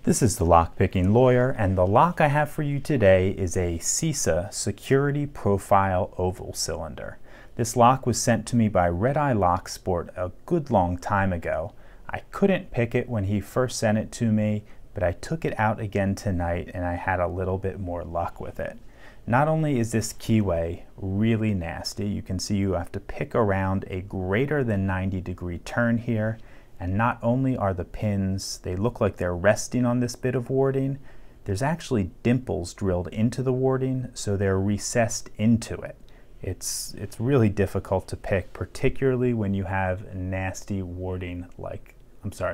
This is the Lockpicking Lawyer, and the lock I have for you today is a Cisa Security Profile Oval Cylinder. This lock was sent to me by Red Eye Lock Sport a good long time ago. I couldn't pick it when he first sent it to me, but I took it out again tonight and I had a little bit more luck with it. Not only is this Keyway really nasty, you can see you have to pick around a greater than 90-degree turn here. And not only are the pins, they look like they're resting on this bit of warding, there's actually dimples drilled into the warding, so they're recessed into it. It's really difficult to pick, particularly when you have nasty warding like,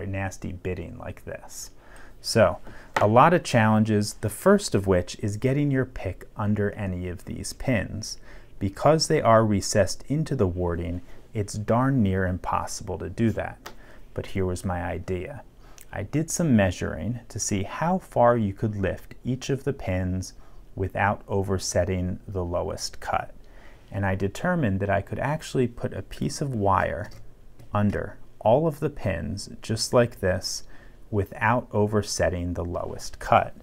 nasty bitting like this. So, a lot of challenges, the first of which is getting your pick under any of these pins. Because they are recessed into the warding, it's darn near impossible to do that. But here was my idea. I did some measuring to see how far you could lift each of the pins without oversetting the lowest cut. And I determined that I could actually put a piece of wire under all of the pins, just like this, without oversetting the lowest cut.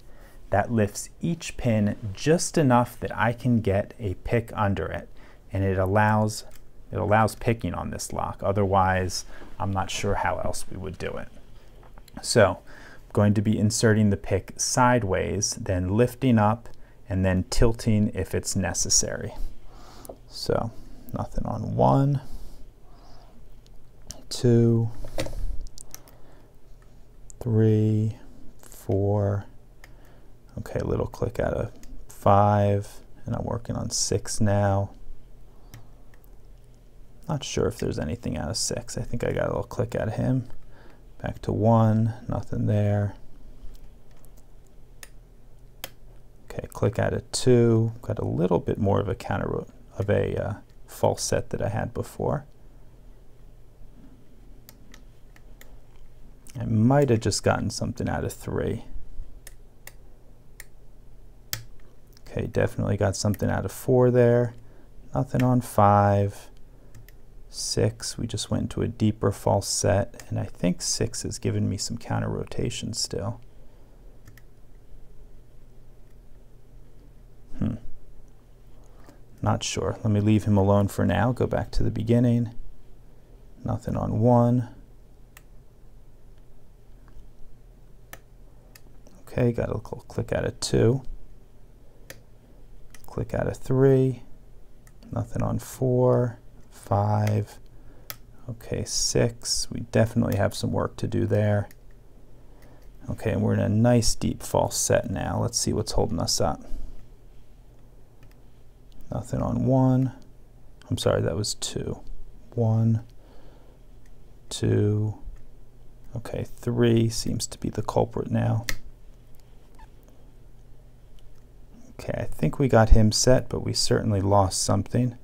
That lifts each pin just enough that I can get a pick under it, and it allows picking on this lock. Otherwise, I'm not sure how else we would do it. So, I'm going to be inserting the pick sideways, then lifting up, and then tilting if it's necessary. So, nothing on 1, 2, 3, 4. Okay, a little click out of 5, and I'm working on 6 now. Not sure if there's anything out of 6. I think I got a little click out of him. Back to 1, nothing there. Okay, click out of 2. Got a little bit more of a false set that I had before. I might have just gotten something out of 3. Okay, definitely got something out of 4 there. Nothing on 5. 6, we just went into a deeper false set, and I think 6 has given me some counter rotation still. Not sure. Let me leave him alone for now. Go back to the beginning. Nothing on 1. Okay, got a little click out of 2. Click out of 3. Nothing on 4. 5. Okay, 6. We definitely have some work to do there. Okay, and we're in a nice deep false set now. Let's see what's holding us up. Nothing on 1. I'm sorry, that was 2. 1, 2. Okay, 3 seems to be the culprit now. Okay, I think we got him set, but we certainly lost something.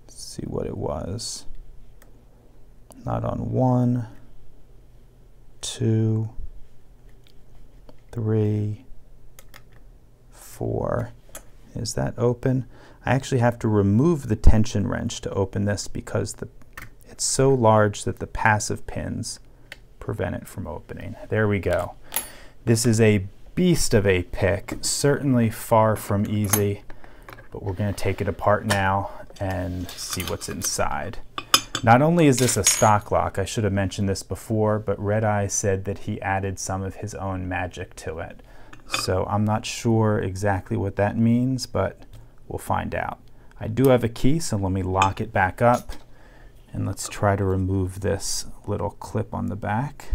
See what it was. Not on 1, 2, 3, 4. Is that open? I actually have to remove the tension wrench to open this because it's so large that the passive pins prevent it from opening. There we go. This is a beast of a pick, certainly far from easy, but we're going to take it apart now and see what's inside. Not only is this a stock lock, I should have mentioned this before, but Red Eye said that he added some of his own magic to it. So I'm not sure exactly what that means, but we'll find out. I do have a key, so let me lock it back up, and let's try to remove this little clip on the back.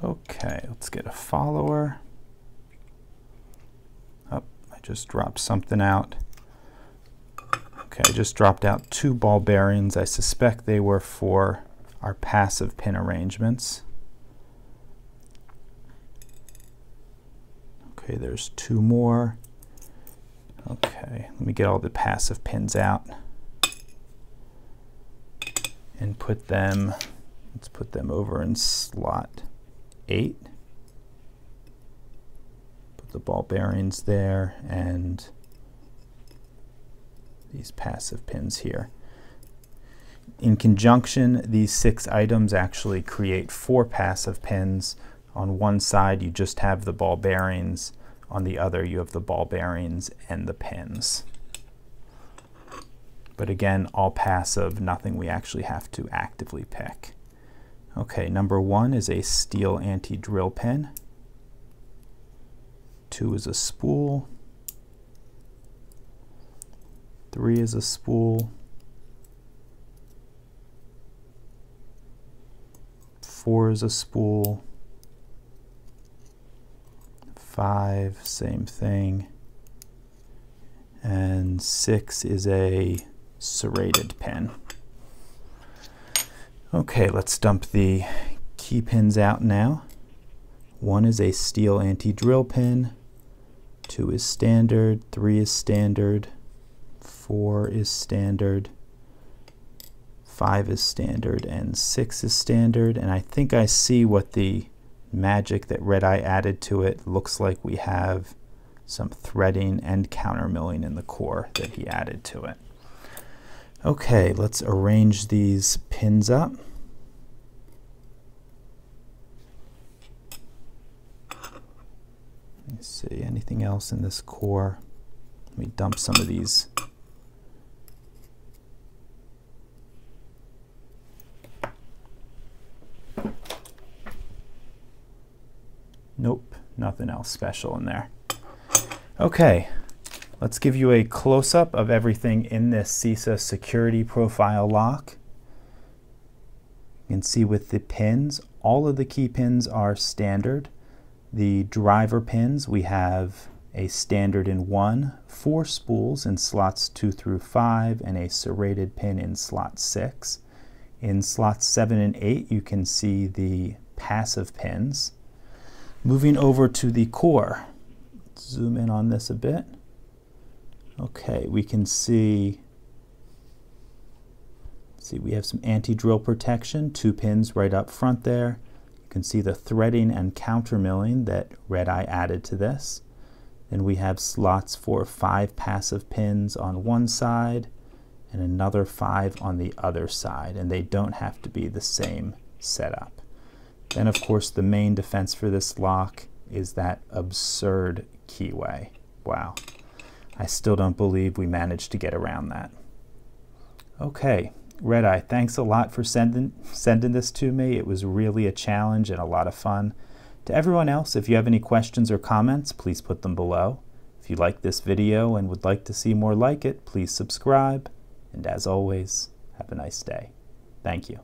Okay, let's get a follower. Oh, I just dropped something out. Okay, I just dropped out 2 ball bearings. I suspect they were for our passive pin arrangements. Okay, there's 2 more. Okay, let me get all the passive pins out and put them, let's put them over in slot 8. Put the ball bearings there and these passive pins here. In conjunction, these 6 items actually create 4 passive pins. On one side, you just have the ball bearings. On the other, you have the ball bearings and the pins. But again, all passive, nothing we actually have to actively pick. Okay, number 1 is a steel anti-drill pin. 2 is a spool. 3 is a spool. 4 is a spool. 5, same thing. And 6 is a serrated pin. Okay, let's dump the key pins out now. 1 is a steel anti-drill pin. 2 is standard. 3 is standard. 4 is standard. 5 is standard and 6 is standard, and I think I see what the magic that Red Eye added to it. Looks like we have some threading and counter milling in the core that he added to it. Okay, let's arrange these pins up. Let's see, anything else in this core? Let me dump some of these. Nope, nothing else special in there. Okay, let's give you a close-up of everything in this Cisa security profile lock. You can see with the pins, all of the key pins are standard. The driver pins, we have a standard in 1, 4 spools in slots 2 through 5, and a serrated pin in slot 6. In slots 7 and 8, you can see the passive pins. Moving over to the core, let's zoom in on this a bit. Okay, we can see we have some anti-drill protection, 2 pins right up front there. You can see the threading and counter milling that Red Eye added to this. Then we have slots for 5 passive pins on one side and another 5 on the other side, and they don't have to be the same setup. Then, of course, the main defense for this lock is that absurd keyway. Wow. I still don't believe we managed to get around that. Okay, Red Eye, thanks a lot for sending this to me. It was really a challenge and a lot of fun. To everyone else, if you have any questions or comments, please put them below. If you like this video and would like to see more like it, please subscribe. And as always, have a nice day. Thank you.